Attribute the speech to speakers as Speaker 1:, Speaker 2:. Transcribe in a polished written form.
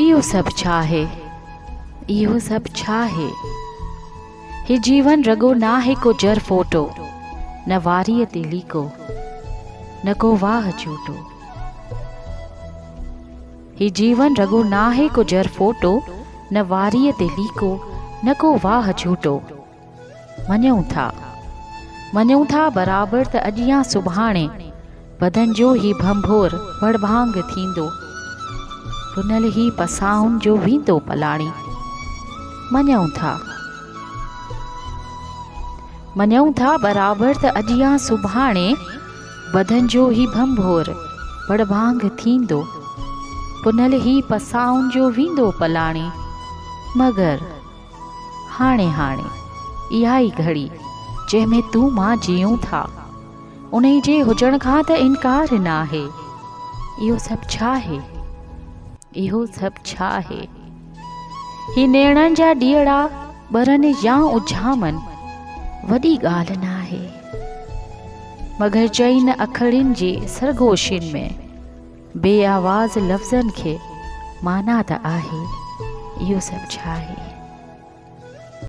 Speaker 1: इहो सभु छा आहे? इहो सभु छा आहे? ही जीवन रगो नाहे को जर फोटो, न वारीअ ते लीको, न को वाह झूठो। ही जीवन रगो नाहे को जर फोटो, न वारीअ ते लीको, न को वाह झूठो। मञूं था बराबर त अॼु या सुभाणे बदन जो ही भंभोर वड़भांग थींदो, पुनल ही पसाउन जो वींदो पलाणी। मञूं था बराबर त अॼु या सुभाणे बदन जो ही भंभोर वड़भांग थींदो, पुनल ही पसाउन जो वींदो पलाणी। मगर हाणे इहा ई घड़ी जंहिंमें तूं मां जियूं था, उन जे हुजण खां त इनकार न आहे। इहो सभु छा आहे? इहो सभु छा आहे? ही नेणनि जा ॾीअड़ा ॿरनि या उझामनि, वॾी ॻाल्हि न आहे। मगर चईन अखड़ियुनि जे सरगोशियुनि में बेआवाज़ लफ़्ज़नि खे माना त आहे। इहो सभु छा आहे?